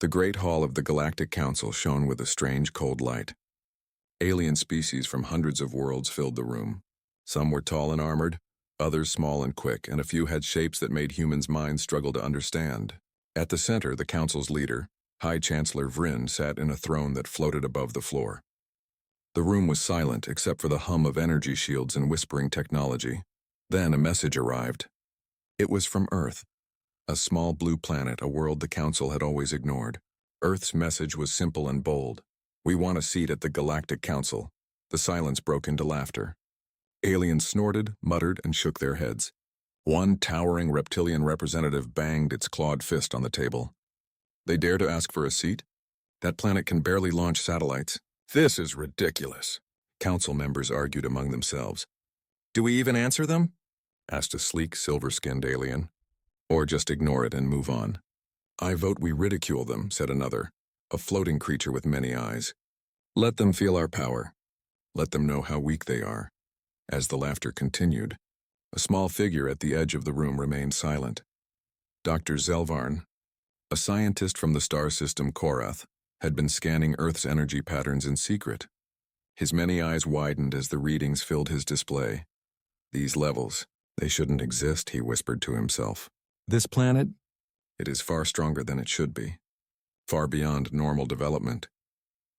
The great hall of the Galactic Council shone with a strange cold light. Alien species from hundreds of worlds filled the room. Some were tall and armored, others small and quick, and a few had shapes that made humans' minds struggle to understand. At the center, the council's leader, High Chancellor Vryn, sat in a throne that floated above the floor. The room was silent except for the hum of energy shields and whispering technology. Then a message arrived. It was from Earth, a small blue planet, a world the Council had always ignored. Earth's message was simple and bold. "We want a seat at the Galactic Council." The silence broke into laughter. Aliens snorted, muttered, and shook their heads. One towering reptilian representative banged its clawed fist on the table. "They dare to ask for a seat? That planet can barely launch satellites. This is ridiculous." Council members argued among themselves. "Do we even answer them?" asked a sleek, silver-skinned alien. "Or just ignore it and move on." "I vote we ridicule them," said another, a floating creature with many eyes. "Let them feel our power. Let them know how weak they are." As the laughter continued, a small figure at the edge of the room remained silent. Dr. Zelvarn, a scientist from the star system Korath, had been scanning Earth's energy patterns in secret. His many eyes widened as the readings filled his display. "These levels, they shouldn't exist," he whispered to himself. "This planet, it is far stronger than it should be, far beyond normal development."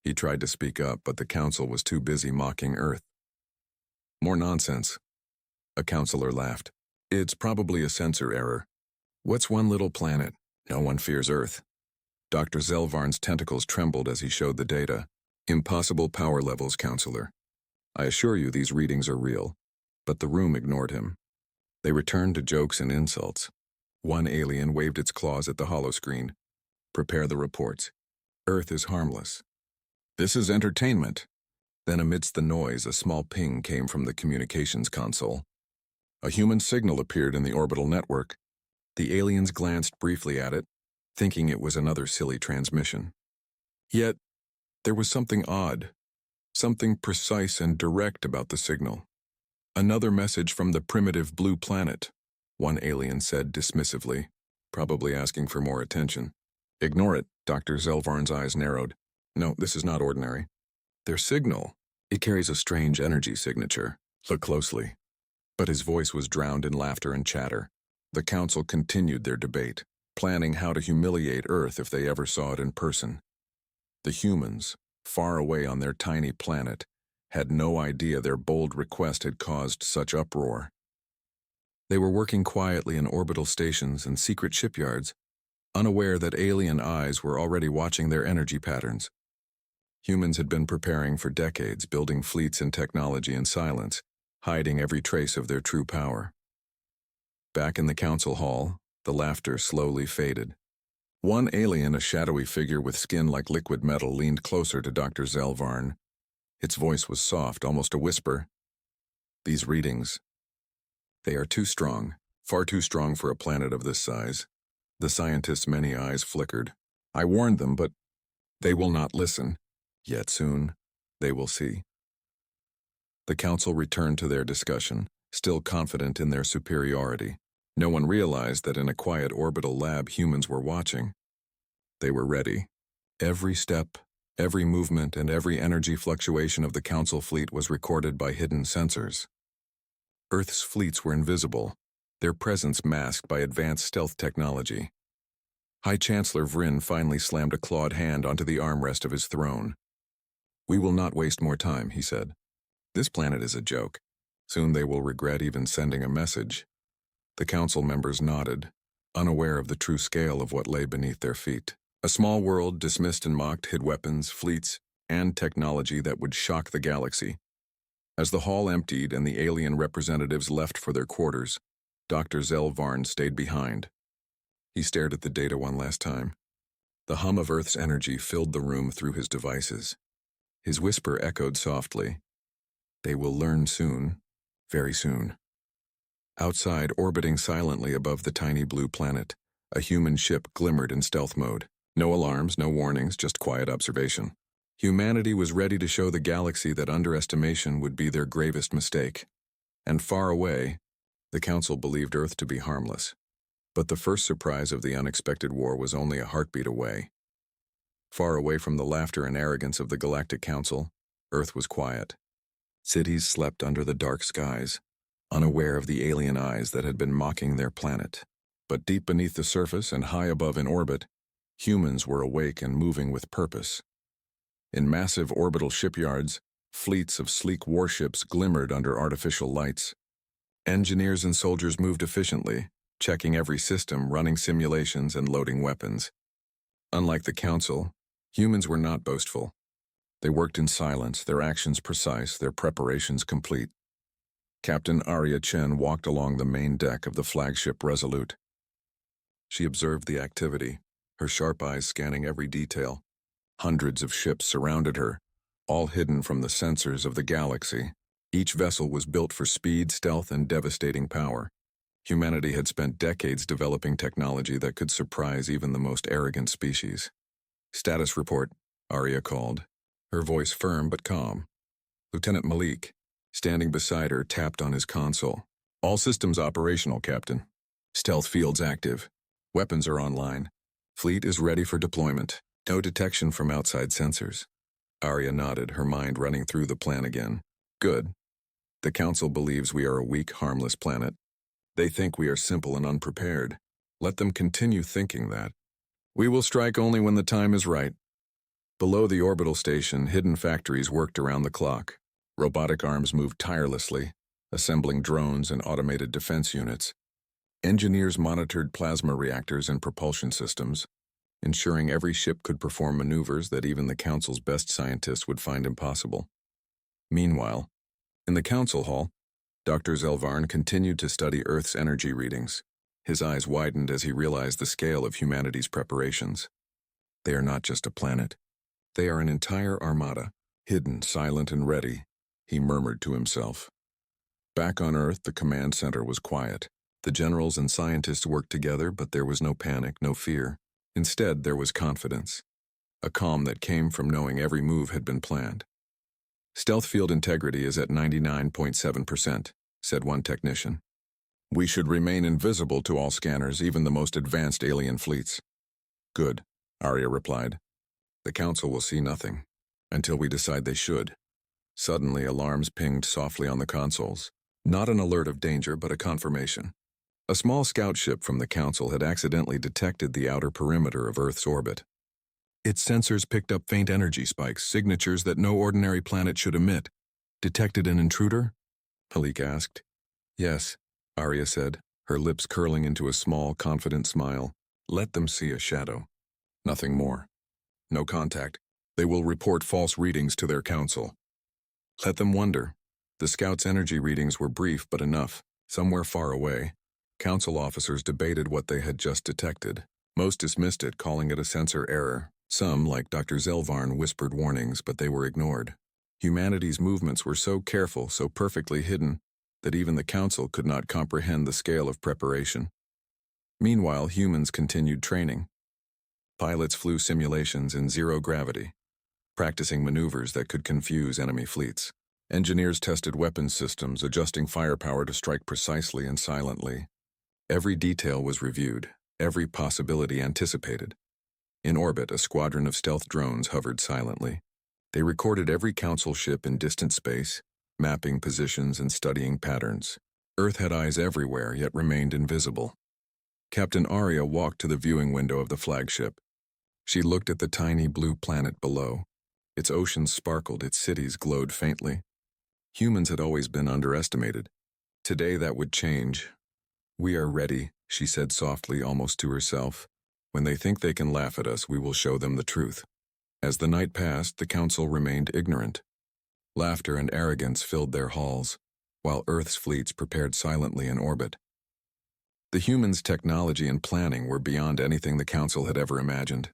He tried to speak up, but the council was too busy mocking Earth. "More nonsense." A counselor laughed. "It's probably a sensor error. What's one little planet? No one fears Earth." Dr. Zelvarn's tentacles trembled as he showed the data. "Impossible power levels, counselor. I assure you these readings are real." But the room ignored him. They returned to jokes and insults. One alien waved its claws at the holoscreen. "Prepare the reports. Earth is harmless." "This is entertainment." Then amidst the noise, a small ping came from the communications console. A human signal appeared in the orbital network. The aliens glanced briefly at it, thinking it was another silly transmission. Yet, there was something odd, something precise and direct about the signal. "Another message from the primitive blue planet," one alien said dismissively, probably asking for more attention. "Ignore it." Dr. Zelvarn's eyes narrowed. "No, this is not ordinary. Their signal, it carries a strange energy signature. Look closely." But his voice was drowned in laughter and chatter. The council continued their debate, planning how to humiliate Earth if they ever saw it in person. The humans, far away on their tiny planet, had no idea their bold request had caused such uproar. They were working quietly in orbital stations and secret shipyards, unaware that alien eyes were already watching their energy patterns. Humans had been preparing for decades, building fleets and technology in silence, hiding every trace of their true power. Back in the council hall, the laughter slowly faded. One alien, a shadowy figure with skin like liquid metal, leaned closer to Dr. Zelvarn. Its voice was soft, almost a whisper. "These readings, they are too strong, far too strong for a planet of this size." The scientist's many eyes flickered. "I warned them, but they will not listen. Yet soon, they will see." The council returned to their discussion, still confident in their superiority. No one realized that in a quiet orbital lab humans were watching. They were ready. Every step, every movement, and every energy fluctuation of the council fleet was recorded by hidden sensors. Earth's fleets were invisible, their presence masked by advanced stealth technology. High Chancellor Vryn finally slammed a clawed hand onto the armrest of his throne. "We will not waste more time," he said. "This planet is a joke. Soon they will regret even sending a message." The council members nodded, unaware of the true scale of what lay beneath their feet. A small world dismissed and mocked hid weapons, fleets, and technology that would shock the galaxy. As the hall emptied and the alien representatives left for their quarters, Dr. Zelvarn stayed behind. He stared at the data one last time. The hum of Earth's energy filled the room through his devices. His whisper echoed softly. "They will learn soon, very soon." Outside, orbiting silently above the tiny blue planet, a human ship glimmered in stealth mode. No alarms, no warnings, just quiet observation. Humanity was ready to show the galaxy that underestimation would be their gravest mistake. And far away, the Council believed Earth to be harmless. But the first surprise of the unexpected war was only a heartbeat away. Far away from the laughter and arrogance of the Galactic Council, Earth was quiet. Cities slept under the dark skies, unaware of the alien eyes that had been mocking their planet. But deep beneath the surface and high above in orbit, humans were awake and moving with purpose. In massive orbital shipyards, fleets of sleek warships glimmered under artificial lights. Engineers and soldiers moved efficiently, checking every system, running simulations, and loading weapons. Unlike the Council, humans were not boastful. They worked in silence, their actions precise, their preparations complete. Captain Arya Chen walked along the main deck of the flagship Resolute. She observed the activity, her sharp eyes scanning every detail. Hundreds of ships surrounded her, all hidden from the sensors of the galaxy. Each vessel was built for speed, stealth, and devastating power. Humanity had spent decades developing technology that could surprise even the most arrogant species. "Status report," Arya called, her voice firm but calm. Lieutenant Malik, standing beside her, tapped on his console. "All systems operational, Captain. Stealth fields active. Weapons are online. Fleet is ready for deployment. No detection from outside sensors." Arya nodded, her mind running through the plan again. "Good. The Council believes we are a weak, harmless planet. They think we are simple and unprepared. Let them continue thinking that. We will strike only when the time is right." Below the orbital station, hidden factories worked around the clock. Robotic arms moved tirelessly, assembling drones and automated defense units. Engineers monitored plasma reactors and propulsion systems, ensuring every ship could perform maneuvers that even the Council's best scientists would find impossible. Meanwhile, in the Council Hall, Dr. Zelvarn continued to study Earth's energy readings. His eyes widened as he realized the scale of humanity's preparations. They are not just a planet. They are an entire armada, hidden, silent, and ready, he murmured to himself. Back on Earth, the command center was quiet. The generals and scientists worked together, but there was no panic, no fear. Instead, there was confidence, a calm that came from knowing every move had been planned. "Stealth field integrity is at 99.7%, said one technician. "We should remain invisible to all scanners, even the most advanced alien fleets." "Good," Arya replied. "The Council will see nothing, until we decide they should." Suddenly, alarms pinged softly on the consoles. Not an alert of danger, but a confirmation. A small scout ship from the Council had accidentally detected the outer perimeter of Earth's orbit. Its sensors picked up faint energy spikes, signatures that no ordinary planet should emit. "Detected an intruder?" Malik asked. "Yes," Arya said, her lips curling into a small, confident smile. "Let them see a shadow. Nothing more. No contact. They will report false readings to their Council." Let them wonder. The scouts' energy readings were brief but enough. Somewhere far away, Council officers debated what they had just detected. Most dismissed it, calling it a sensor error. Some, like Dr. Zelvarn, whispered warnings, but they were ignored. Humanity's movements were so careful, so perfectly hidden, that even the Council could not comprehend the scale of preparation. Meanwhile, humans continued training. Pilots flew simulations in zero gravity, practicing maneuvers that could confuse enemy fleets. Engineers tested weapons systems, adjusting firepower to strike precisely and silently. Every detail was reviewed, every possibility anticipated. In orbit, a squadron of stealth drones hovered silently. They recorded every Council ship in distant space, mapping positions and studying patterns. Earth had eyes everywhere, yet remained invisible. Captain Arya walked to the viewing window of the flagship. She looked at the tiny blue planet below. Its oceans sparkled, its cities glowed faintly. Humans had always been underestimated. Today that would change. "We are ready," she said softly, almost to herself. "When they think they can laugh at us, we will show them the truth." As the night passed, the Council remained ignorant. Laughter and arrogance filled their halls, while Earth's fleets prepared silently in orbit. The humans' technology and planning were beyond anything the Council had ever imagined.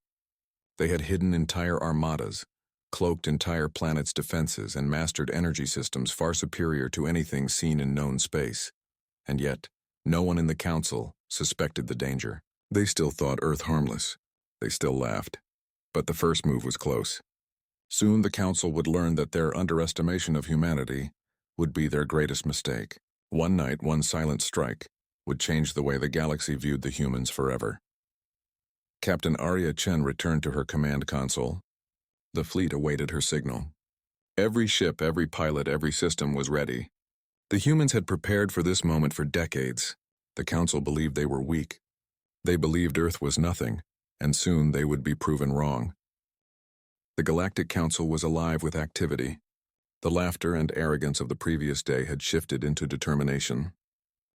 They had hidden entire armadas, cloaked entire planets' defenses, and mastered energy systems far superior to anything seen in known space. And yet, no one in the Council suspected the danger. They still thought Earth harmless. They still laughed. But the first move was close. Soon the Council would learn that their underestimation of humanity would be their greatest mistake. One night, one silent strike would change the way the galaxy viewed the humans forever. Captain Arya Chen returned to her command console. The fleet awaited her signal. Every ship, every pilot, every system was ready. The humans had prepared for this moment for decades. The Council believed they were weak. They believed Earth was nothing, and soon they would be proven wrong. The Galactic Council was alive with activity. The laughter and arrogance of the previous day had shifted into determination.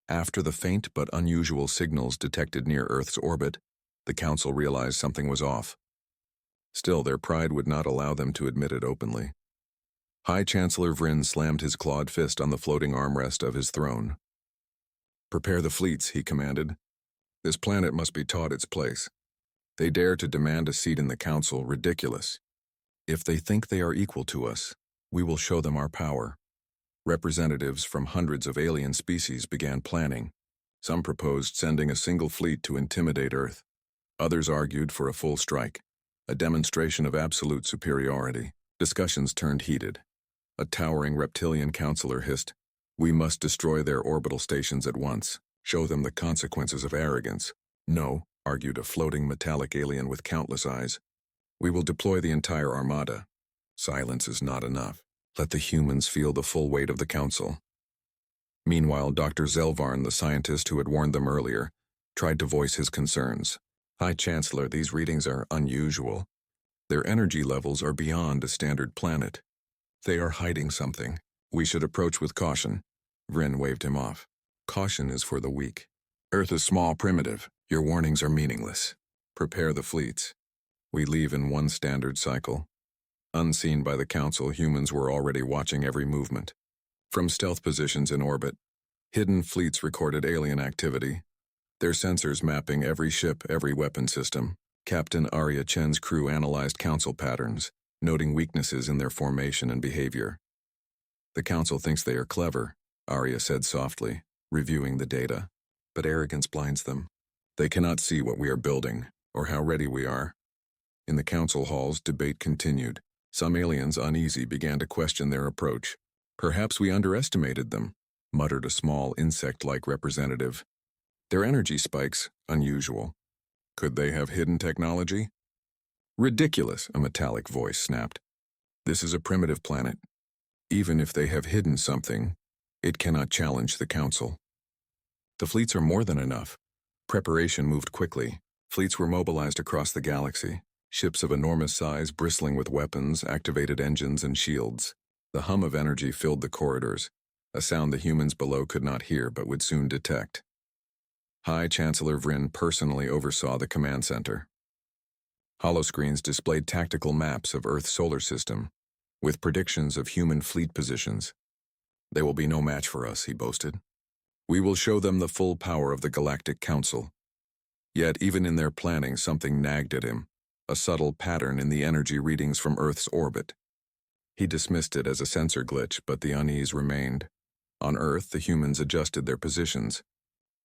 After the faint but unusual signals detected near Earth's orbit, the Council realized something was off. Still, their pride would not allow them to admit it openly. High Chancellor Vryn slammed his clawed fist on the floating armrest of his throne. "Prepare the fleets," he commanded. "This planet must be taught its place. They dare to demand a seat in the Council, ridiculous. If they think they are equal to us, we will show them our power." Representatives from hundreds of alien species began planning. Some proposed sending a single fleet to intimidate Earth. Others argued for a full strike, a demonstration of absolute superiority. Discussions turned heated. A towering reptilian counselor hissed, "We must destroy their orbital stations at once, show them the consequences of arrogance." "No," argued a floating metallic alien with countless eyes. "We will deploy the entire Armada. Silence is not enough. Let the humans feel the full weight of the Council." Meanwhile, Dr. Zelvarn, the scientist who had warned them earlier, tried to voice his concerns. "High Chancellor, these readings are unusual. Their energy levels are beyond a standard planet. They are hiding something. We should approach with caution." Vryn waved him off. "Caution is for the weak. Earth is small, primitive. Your warnings are meaningless. Prepare the fleets. We leave in one standard cycle." Unseen by the Council, humans were already watching every movement. From stealth positions in orbit, hidden fleets recorded alien activity, their sensors mapping every ship, every weapon system. Captain Arya Chen's crew analyzed Council patterns, noting weaknesses in their formation and behavior. "The Council thinks they are clever," Arya said softly, reviewing the data. "But arrogance blinds them. They cannot see what we are building, or how ready we are." In the Council halls, debate continued. Some aliens, uneasy, began to question their approach. "Perhaps we underestimated them," muttered a small insect-like representative. "Their energy spikes, unusual. Could they have hidden technology?" "Ridiculous," a metallic voice snapped. "This is a primitive planet. Even if they have hidden something, it cannot challenge the Council." The fleets are more than enough. Preparation moved quickly. Fleets were mobilized across the galaxy. Ships of enormous size bristling with weapons, activated engines, and shields. The hum of energy filled the corridors, a sound the humans below could not hear but would soon detect. High Chancellor Vryn personally oversaw the command center. Holoscreens displayed tactical maps of Earth's solar system, with predictions of human fleet positions. "They will be no match for us," he boasted. "We will show them the full power of the Galactic Council." Yet even in their planning, something nagged at him. A subtle pattern in the energy readings from Earth's orbit. He dismissed it as a sensor glitch, but the unease remained. On Earth, the humans adjusted their positions.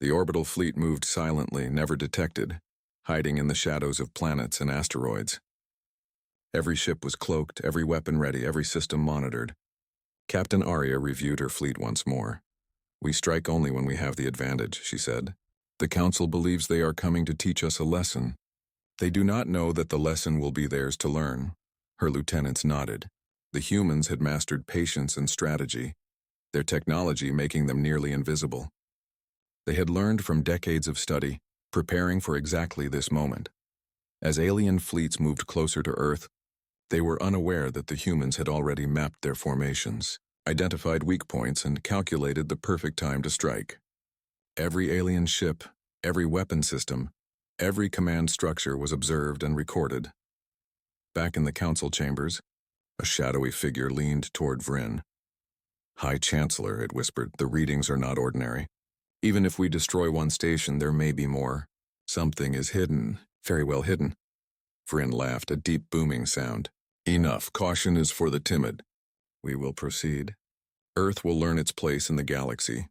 The orbital fleet moved silently, never detected, hiding in the shadows of planets and asteroids. Every ship was cloaked, every weapon ready, every system monitored. Captain Arya reviewed her fleet once more. "We strike only when we have the advantage," she said. "The Council believes they are coming to teach us a lesson. They do not know that the lesson will be theirs to learn." Her lieutenants nodded. The humans had mastered patience and strategy, their technology making them nearly invisible. They had learned from decades of study, preparing for exactly this moment. As alien fleets moved closer to Earth, they were unaware that the humans had already mapped their formations, identified weak points, and calculated the perfect time to strike. Every alien ship, every weapon system, every command structure was observed and recorded. Back in the Council chambers, a shadowy figure leaned toward Vryn. "High Chancellor," it whispered, "the readings are not ordinary. Even if we destroy one station, there may be more. Something is hidden, very well hidden." Vryn laughed, a deep booming sound. "Enough, caution is for the timid. We will proceed. Earth will learn its place in the galaxy."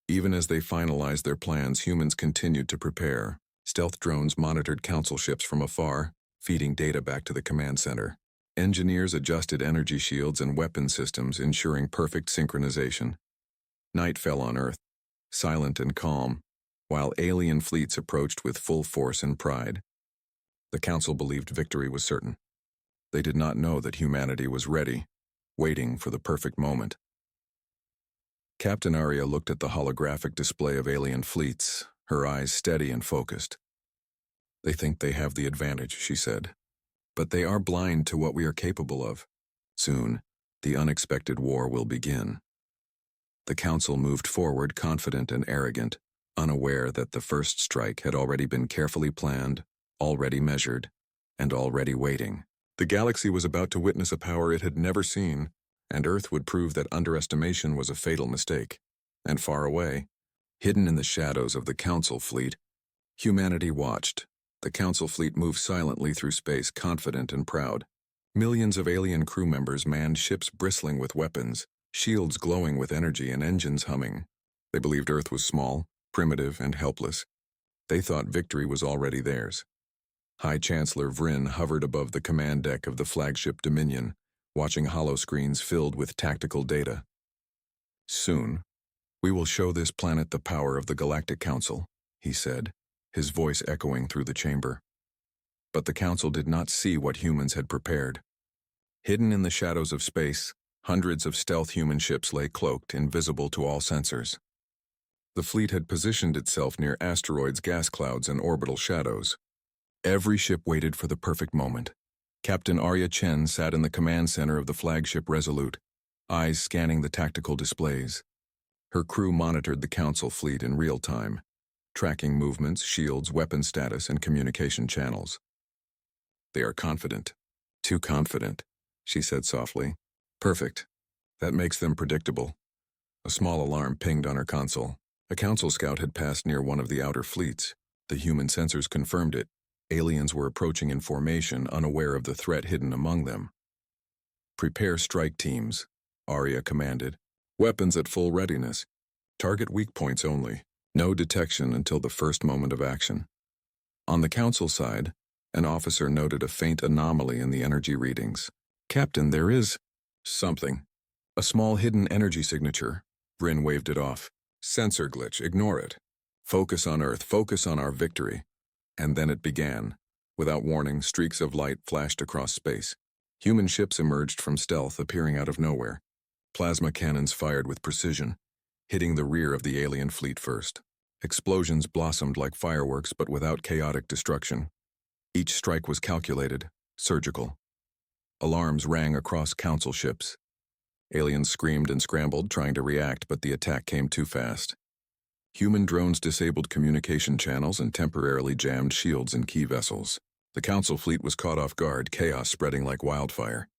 Even as they finalized their plans, humans continued to prepare. Stealth drones monitored Council ships from afar, feeding data back to the command center. Engineers adjusted energy shields and weapon systems, ensuring perfect synchronization. Night fell on Earth, silent and calm, while alien fleets approached with full force and pride. The Council believed victory was certain. They did not know that humanity was ready, waiting for the perfect moment. Captain Arya looked at the holographic display of alien fleets, her eyes steady and focused. "They think they have the advantage," she said. "But they are blind to what we are capable of. Soon, the unexpected war will begin." The Council moved forward confident and arrogant, unaware that the first strike had already been carefully planned, already measured, and already waiting. The galaxy was about to witness a power it had never seen, and Earth would prove that underestimation was a fatal mistake. And far away, hidden in the shadows of the Council fleet, humanity watched. The Council fleet moved silently through space, confident and proud. Millions of alien crew members manned ships bristling with weapons, shields glowing with energy and engines humming. They believed Earth was small, primitive, and helpless. They thought victory was already theirs. High Chancellor Vryn hovered above the command deck of the flagship Dominion, watching holoscreens filled with tactical data. "Soon, we will show this planet the power of the Galactic Council," he said, his voice echoing through the chamber. But the Council did not see what humans had prepared. Hidden in the shadows of space, hundreds of stealth human ships lay cloaked, invisible to all sensors. The fleet had positioned itself near asteroids, gas clouds, and orbital shadows. Every ship waited for the perfect moment. Captain Arya Chen sat in the command center of the flagship Resolute, eyes scanning the tactical displays. Her crew monitored the Council fleet in real time, tracking movements, shields, weapon status, and communication channels. "They are confident. Too confident," she said softly. "Perfect. That makes them predictable." A small alarm pinged on her console. A Council scout had passed near one of the outer fleets. The human sensors confirmed it. Aliens were approaching in formation, unaware of the threat hidden among them. "Prepare strike teams," Arya commanded. "Weapons at full readiness. Target weak points only. No detection until the first moment of action." On the Council side, an officer noted a faint anomaly in the energy readings. "Captain, there is something. A small hidden energy signature." Vryn waved it off. "Sensor glitch, ignore it. Focus on Earth, focus on our victory." And then it began. Without warning, streaks of light flashed across space. Human ships emerged from stealth, appearing out of nowhere. Plasma cannons fired with precision, hitting the rear of the alien fleet first. Explosions blossomed like fireworks, but without chaotic destruction. Each strike was calculated, surgical. Alarms rang across Council ships. Aliens screamed and scrambled, trying to react, but the attack came too fast. Human drones disabled communication channels and temporarily jammed shields in key vessels. The Council fleet was caught off guard, chaos spreading like wildfire.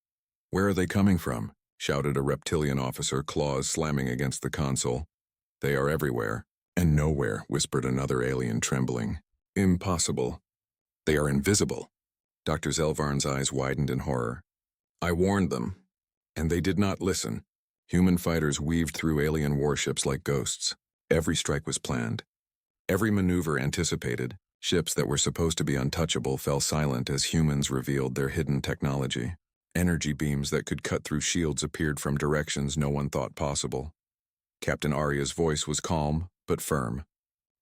"Where are they coming from?" shouted a reptilian officer, claws slamming against the console. "They are everywhere, and nowhere," whispered another alien, trembling. "Impossible. They are invisible." Dr. Zelvarn's eyes widened in horror. "I warned them, and they did not listen." Human fighters weaved through alien warships like ghosts. Every strike was planned. Every maneuver anticipated. Ships that were supposed to be untouchable fell silent as humans revealed their hidden technology. Energy beams that could cut through shields appeared from directions no one thought possible. Captain Arya's voice was calm, but firm.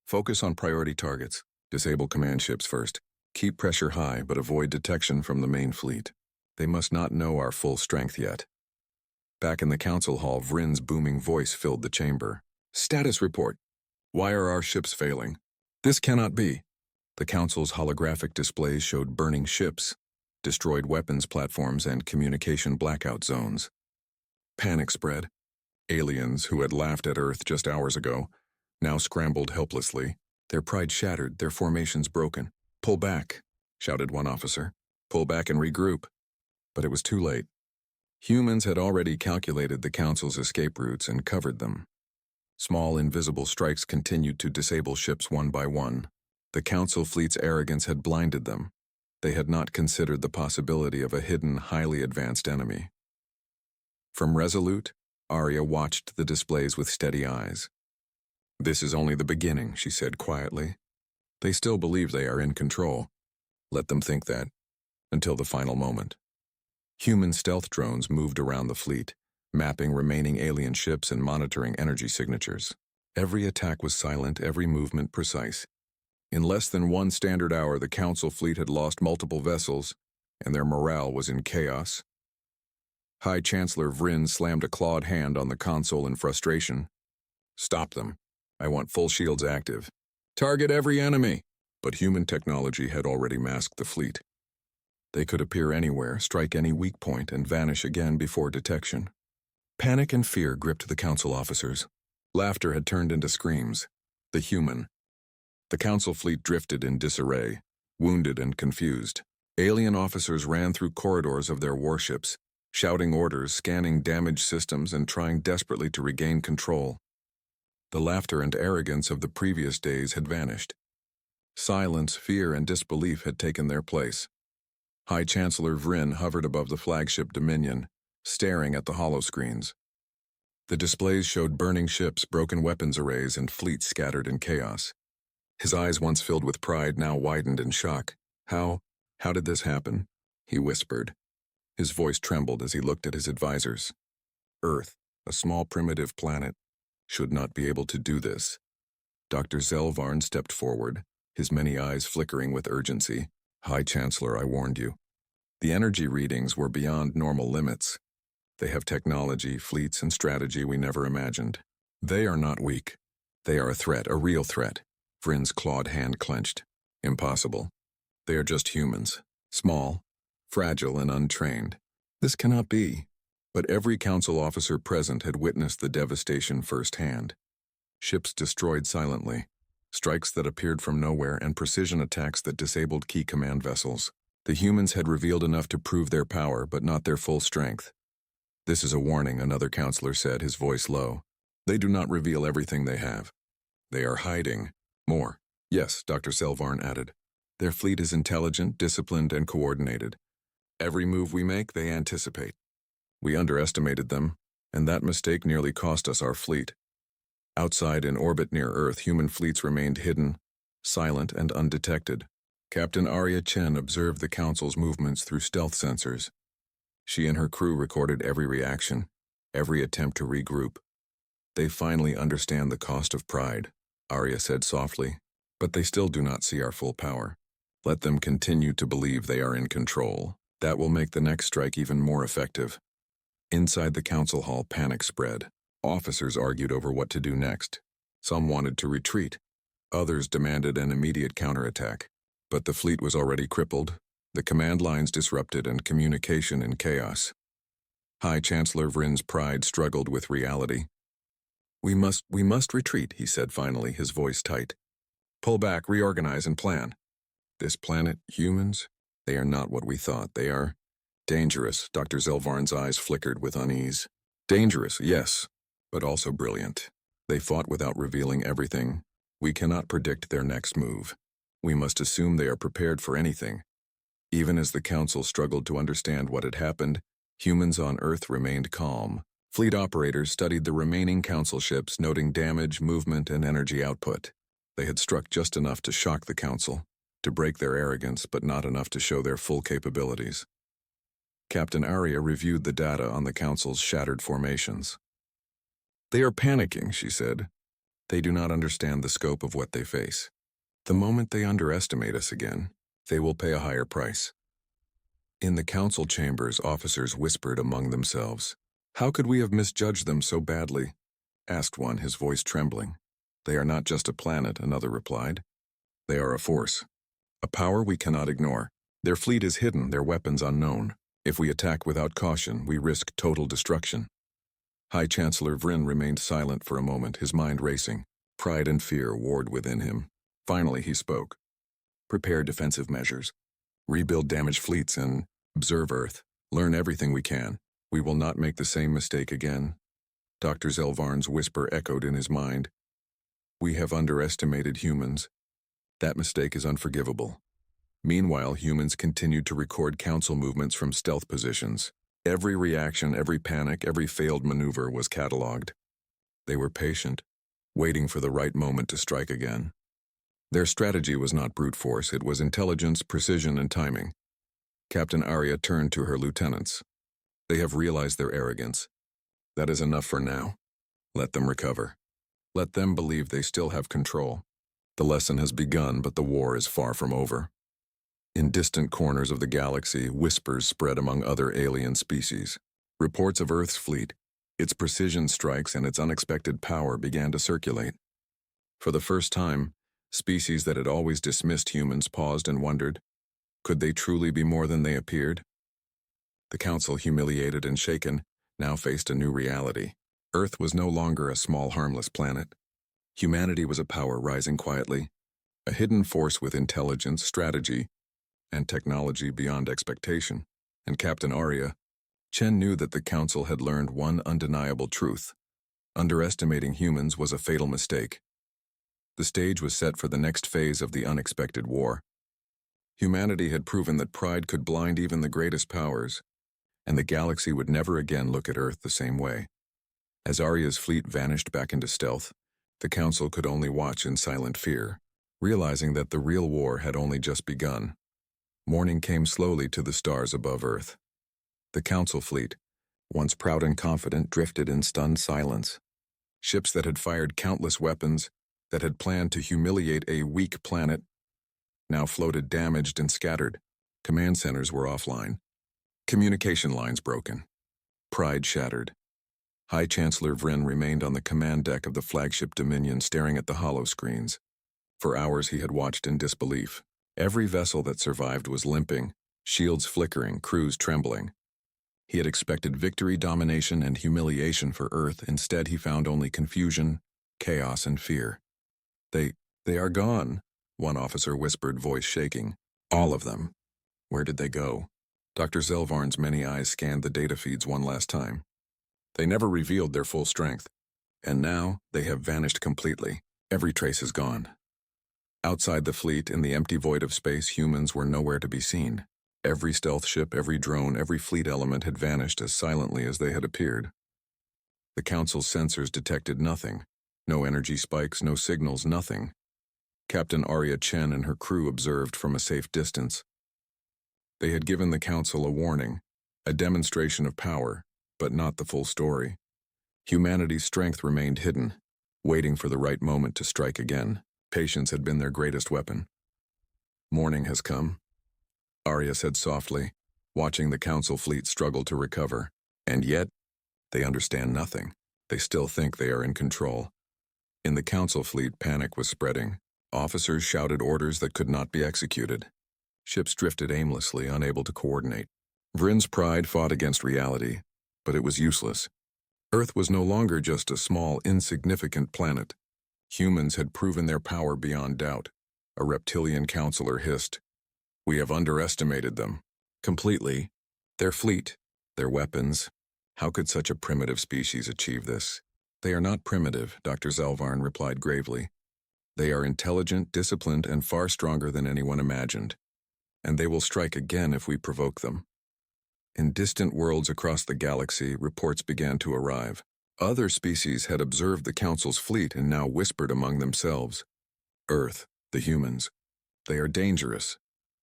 "Focus on priority targets. Disable command ships first. Keep pressure high, but avoid detection from the main fleet. They must not know our full strength yet." Back in the Council hall, Vryn's booming voice filled the chamber. "Status report. Why are our ships failing? This cannot be." The Council's holographic displays showed burning ships, destroyed weapons platforms, and communication blackout zones. Panic spread. Aliens, who had laughed at Earth just hours ago, now scrambled helplessly, their pride shattered, their formations broken. "Pull back," shouted one officer. "Pull back and regroup." But it was too late. Humans had already calculated the Council's escape routes and covered them. Small invisible strikes continued to disable ships one by one. The Council fleet's arrogance had blinded them. They had not considered the possibility of a hidden, highly advanced enemy. From Resolute, Arya watched the displays with steady eyes. "This is only the beginning," she said quietly. "They still believe they are in control. Let them think that, until the final moment." Human stealth drones moved around the fleet, mapping remaining alien ships and monitoring energy signatures. Every attack was silent, every movement precise. In less than 1 standard hour, the Council fleet had lost multiple vessels, and their morale was in chaos. High Chancellor Vryn slammed a clawed hand on the console in frustration. "Stop them. I want full shields active. Target every enemy." But human technology had already masked the fleet. They could appear anywhere, strike any weak point, and vanish again before detection. Panic and fear gripped the Council officers. Laughter had turned into screams. The Council fleet drifted in disarray, wounded and confused. Alien officers ran through corridors of their warships, shouting orders, scanning damaged systems, and trying desperately to regain control. The laughter and arrogance of the previous days had vanished. Silence, fear, and disbelief had taken their place. High Chancellor Vryn hovered above the flagship Dominion, staring at the holoscreens. The displays showed burning ships, broken weapons arrays, and fleets scattered in chaos. His eyes, once filled with pride, now widened in shock. How did this happen?" he whispered. His voice trembled as he looked at his advisors. Earth, a small primitive planet, should not be able to do this. Dr. Zelvarn stepped forward, his many eyes flickering with urgency. "High Chancellor, I warned you. The energy readings were beyond normal limits. They have technology, fleets, and strategy we never imagined. They are not weak. They are a threat, a real threat." Vryn's clawed hand clenched. "Impossible. They are just humans, small, fragile, and untrained. This cannot be." But every Council officer present had witnessed the devastation firsthand. Ships destroyed silently, strikes that appeared from nowhere, and precision attacks that disabled key command vessels. The humans had revealed enough to prove their power, but not their full strength. "This is a warning," another counselor said, his voice low. "They do not reveal everything they have. They are hiding more." "Yes," Dr. Zelvarn added. "Their fleet is intelligent, disciplined, and coordinated. Every move we make, they anticipate. We underestimated them, and that mistake nearly cost us our fleet." Outside, in orbit near Earth, human fleets remained hidden, silent, and undetected. Captain Arya Chen observed the Council's movements through stealth sensors. She and her crew recorded every reaction, every attempt to regroup. "They finally understand the cost of pride," Arya said softly, "but they still do not see our full power. Let them continue to believe they are in control. That will make the next strike even more effective." Inside the Council hall, panic spread. Officers argued over what to do next. Some wanted to retreat. Others demanded an immediate counterattack. But the fleet was already crippled, the command lines disrupted, and communication in chaos. High Chancellor Vryn's pride struggled with reality. We must retreat," he said finally, his voice tight. "Pull back, reorganize, and plan. This planet, humans, they are not what we thought. They are dangerous." Dr. Zelvarn's eyes flickered with unease. "Dangerous, yes, but also brilliant. They fought without revealing everything. We cannot predict their next move. We must assume they are prepared for anything." Even as the Council struggled to understand what had happened, humans on Earth remained calm. Fleet operators studied the remaining Council ships, noting damage, movement, and energy output. They had struck just enough to shock the Council, to break their arrogance, but not enough to show their full capabilities. Captain Arya reviewed the data on the Council's shattered formations. "They are panicking," she said. "They do not understand the scope of what they face. The moment they underestimate us again, they will pay a higher price." In the Council chambers, officers whispered among themselves. "How could we have misjudged them so badly?" asked one, his voice trembling. "They are not just a planet," another replied. "They are a force, a power we cannot ignore. Their fleet is hidden, their weapons unknown. If we attack without caution, we risk total destruction." High Chancellor Vryn remained silent for a moment, his mind racing. Pride and fear warred within him. Finally, he spoke. "Prepare defensive measures. Rebuild damaged fleets and observe Earth. Learn everything we can. We will not make the same mistake again." Dr. Zelvarn's whisper echoed in his mind. "We have underestimated humans. That mistake is unforgivable." Meanwhile, humans continued to record Council movements from stealth positions. Every reaction, every panic, every failed maneuver was catalogued. They were patient, waiting for the right moment to strike again. Their strategy was not brute force, it was intelligence, precision, and timing. Captain Arya turned to her lieutenants. "They have realized their arrogance. That is enough for now. Let them recover. Let them believe they still have control." The lesson has begun, but the war is far from over. In distant corners of the galaxy, whispers spread among other alien species. Reports of Earth's fleet, its precision strikes, and its unexpected power began to circulate. For the first time, species that had always dismissed humans paused and wondered, could they truly be more than they appeared? The Council, humiliated and shaken, now faced a new reality. Earth was no longer a small, harmless planet. Humanity was a power rising quietly, a hidden force with intelligence, strategy, and technology beyond expectation. And Captain Arya, Chen knew that the Council had learned one undeniable truth. Underestimating humans was a fatal mistake. The stage was set for the next phase of the unexpected war. Humanity had proven that pride could blind even the greatest powers, and the galaxy would never again look at Earth the same way. As Arya's fleet vanished back into stealth, the Council could only watch in silent fear, realizing that the real war had only just begun. Morning came slowly to the stars above Earth. The Council fleet, once proud and confident, drifted in stunned silence. Ships that had fired countless weapons, that had planned to humiliate a weak planet, now floated damaged and scattered. Command centers were offline. Communication lines broken. Pride shattered. High Chancellor Vryn remained on the command deck of the flagship Dominion, staring at the hollow screens. For hours he had watched in disbelief. Every vessel that survived was limping, shields flickering, crews trembling. He had expected victory, domination, and humiliation for Earth. Instead, he found only confusion, chaos, and fear. They are gone, one officer whispered, voice shaking. All of them. Where did they go? Dr. Zelvarn's many eyes scanned the data feeds one last time. They never revealed their full strength. And now, they have vanished completely. Every trace is gone. Outside the fleet, in the empty void of space, humans were nowhere to be seen. Every stealth ship, every drone, every fleet element had vanished as silently as they had appeared. The Council's sensors detected nothing. No energy spikes, no signals, nothing. Captain Arya Chen and her crew observed from a safe distance. They had given the Council a warning, a demonstration of power, but not the full story. Humanity's strength remained hidden, waiting for the right moment to strike again. Patience had been their greatest weapon. Morning has come, Arya said softly, watching the Council fleet struggle to recover. And yet, they understand nothing. They still think they are in control. In the Council fleet, panic was spreading. Officers shouted orders that could not be executed. Ships drifted aimlessly, unable to coordinate. Vryn's pride fought against reality, but it was useless. Earth was no longer just a small, insignificant planet. Humans had proven their power beyond doubt. A reptilian counselor hissed, "We have underestimated them. Completely. Their fleet, their weapons. How could such a primitive species achieve this?" "They are not primitive," Dr. Zelvarn replied gravely. "They are intelligent, disciplined, and far stronger than anyone imagined. And they will strike again if we provoke them." In distant worlds across the galaxy, reports began to arrive. Other species had observed the Council's fleet and now whispered among themselves. Earth, the humans. They are dangerous.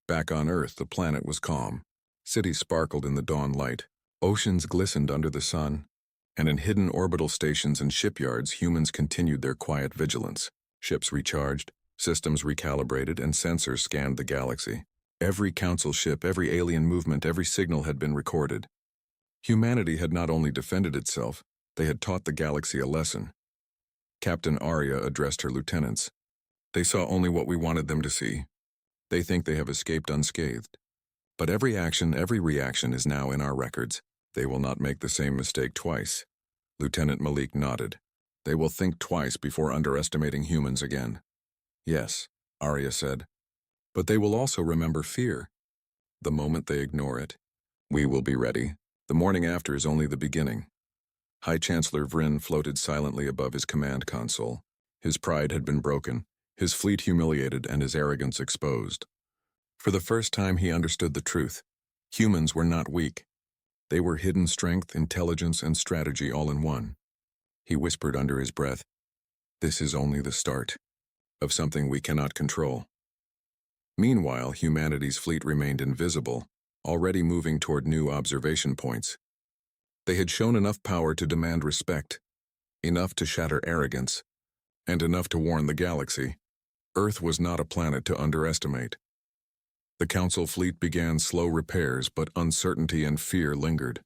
Back on Earth, the planet was calm. Cities sparkled in the dawn light. Oceans glistened under the sun. And in hidden orbital stations and shipyards, humans continued their quiet vigilance. Ships recharged, systems recalibrated, and sensors scanned the galaxy. Every Council ship, every alien movement, every signal had been recorded. Humanity had not only defended itself, they had taught the galaxy a lesson. Captain Arya addressed her lieutenants. "They saw only what we wanted them to see. They think they have escaped unscathed. But every action, every reaction is now in our records. They will not make the same mistake twice." Lieutenant Malik nodded. "They will think twice before underestimating humans again." "Yes," Arya said. "But they will also remember fear. The moment they ignore it, we will be ready. The morning after is only the beginning." High Chancellor Vryn floated silently above his command console. His pride had been broken, his fleet humiliated, and his arrogance exposed. For the first time he understood the truth. Humans were not weak. They were hidden strength, intelligence, and strategy all in one. He whispered under his breath, "This is only the start of something we cannot control." Meanwhile, humanity's fleet remained invisible, already moving toward new observation points. They had shown enough power to demand respect, enough to shatter arrogance, and enough to warn the galaxy. Earth was not a planet to underestimate. The Council fleet began slow repairs, but uncertainty and fear lingered.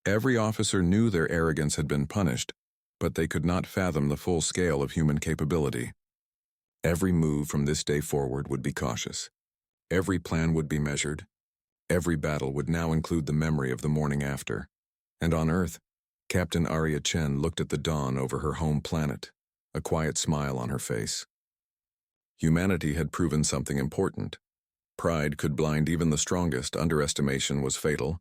Every officer knew their arrogance had been punished, but they could not fathom the full scale of human capability. Every move from this day forward would be cautious. Every plan would be measured. Every battle would now include the memory of the morning after. And on Earth, Captain Arya Chen looked at the dawn over her home planet, a quiet smile on her face. Humanity had proven something important. Pride could blind even the strongest, underestimation was fatal,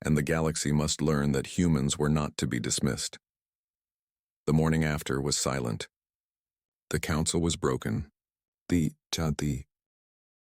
and the galaxy must learn that humans were not to be dismissed. The morning after was silent. The council was broken. The